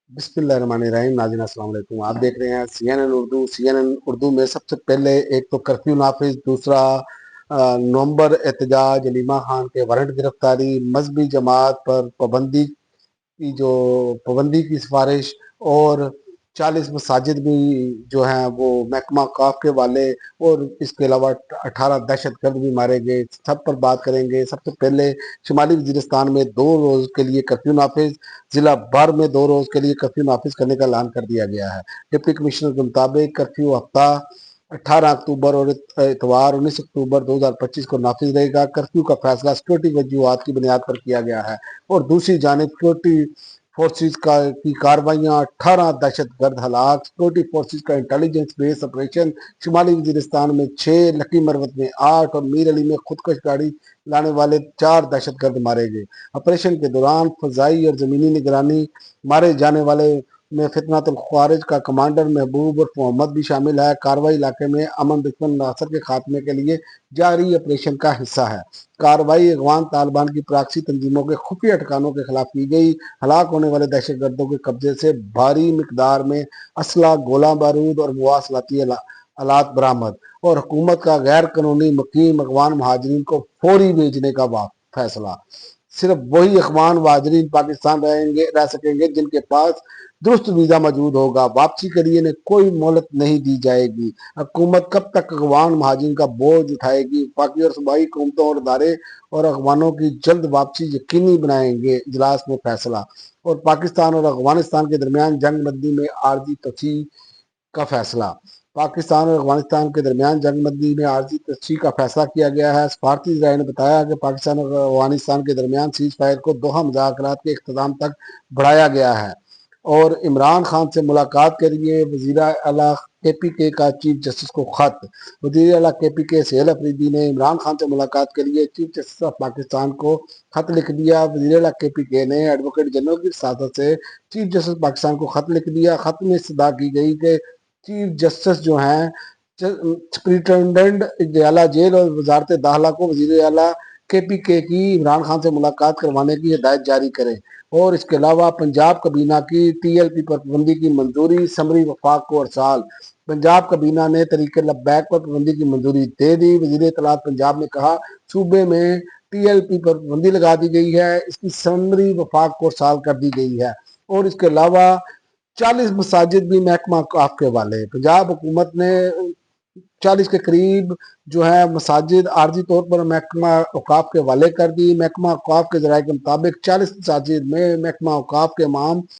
बिस्मिल्लाहिर्रहमानिर्रहीम। नाज़रीन अस्सलाम वालेकुम। आप देख रहे हैं CNN उर्दू। CNN उर्दू में सबसे पहले एक तो कर्फ्यू नाफिज, दूसरा नवंबर एहतजाज, अलीमा खान के वारंट गिरफ्तारी, मजहबी जमात पर पाबंदी की सिफारिश, और 40 मसाजिद भी जो हैं वो महकमा काफ के वाले, और इसके अलावा 18 दहशत गर्द भी मारे गए। सब पर बात करेंगे। सबसे पहले शुमाली वजीरिस्तान में 2 रोज़ के लिए कर्फ्यू नाफिज, जिला भर में 2 रोज़ के लिए कर्फ्यू नाफिज करने का ऐलान कर दिया गया है। डिप्टी कमिश्नर के मुताबिक कर्फ्यू हफ्ता 18 अक्टूबर और इतवार 19 अक्टूबर 2025 को नाफिज रहेगा। कर्फ्यू का फैसला सिक्योरिटी वजूहत की बुनियाद पर किया गया है, और दूसरी जानिब सिक्योरिटी फोर्सेज की कार्रवाइयाँ, 18 दहशत गर्द हलाक। सिक्योरिटी फोर्सेज का इंटेलिजेंस बेस्ड ऑपरेशन, शुमाली वजीरिस्तान में 6, लकी मरवत में 8 और मीर अली में खुदकश गाड़ी लाने वाले 4 दहशत गर्द मारे गए। ऑपरेशन के दौरान फजाई और ज़मीनी निगरानी। मारे जाने वाले में फितनातुल ख्वारिज का कमांडर महबूब और मोहम्मद भी शामिल है। कार्रवाई इलाके में अमन दुश्मन असर के खात्मे के लिए जारी ऑपरेशन का हिस्सा है। कार्रवाई अफगान तालिबान की प्राक्सी तंजीमों के खुफिया ठिकानों के खिलाफ की गई। हलाक होने वाले दहशत गर्दों के कब्जे से भारी मिकदार में असला, गोला बारूद और मुवासलाती आलात बरामद, और हुकूमत का गैर कानूनी मुकीम अफगान महाजरीन को फौरी भेजने का फैसला। सिर्फ वही अफगान महाजरीन पाकिस्तान रह सकेंगे जिनके पास दुरुस्त वीज़ा मौजूद होगा। वापसी के लिए कोई मोहलत नहीं दी जाएगी। हुकूमत कब तक अफगान महाजरीन का बोझ उठाएगी? वफाकी और सूबाई हुकूमतों और इदारे और अफगानों की जल्द वापसी यकीनी बनाएंगे, इजलास में फैसला। और पाकिस्तान और अफगानिस्तान के दरमियान जंग बंदी में आर्जी तोसी का फैसला। पाकिस्तान और अफगानिस्तान के दरमियान जंग बंदी में आर्जी तोसी का फैसला किया गया है। सफारती ज़राए ने बताया कि पाकिस्तान और अफगानिस्तान के दरमियान सीज फायर को दोहा मुज़ाकरात के इख्तिताम तक बढ़ाया गया है, और इमरान खान से मुलाकात के लिए वज़ीर आला KPK का चीफ जस्टिस को खत। वज़ीर आला KPK सहेल अफरीदी ने इमरान खान से मुलाकात के लिए चीफ जस्टिस ऑफ पाकिस्तान को खत लिख दिया। वज़ीर आला KPK ने एडवोकेट जनरल की सादत से चीफ जस्टिस पाकिस्तान को खत लिख दिया। खत में इस्तदा की गई कि चीफ जस्टिस जो हैं सुप्रिंटेंडेंट दयाला जेल और वजारत दाखिला को वज़ीर आला KPK की इमरान खान से मुलाकात करवाने की हिदायत जारी करें, और इसके अलावा पंजाब कबीना की TLP पर पाबंदी की मंजूरी समरी वफाक को अरसाल। पंजाब कबीना ने तरीके लब्बैक पर पाबंदी की मंजूरी दे दी। वज़ीर इत्तलात पंजाब ने कहा, सूबे में TLP पर पाबंदी लगा दी गई है, इसकी समरी वफाक को अरसाल कर दी गई है, और इसके अलावा 40 मसाजिद भी महकमा काफ के वाले। पंजाब हुकूमत ने 40 के करीब जो है मसाजिद आर्जी तौर पर महकमा औकाफ के हवाले कर दी। महकमा औकाफ के जराये के मुताबिक 40 मसाजिद में महकमा औकाफ के इमाम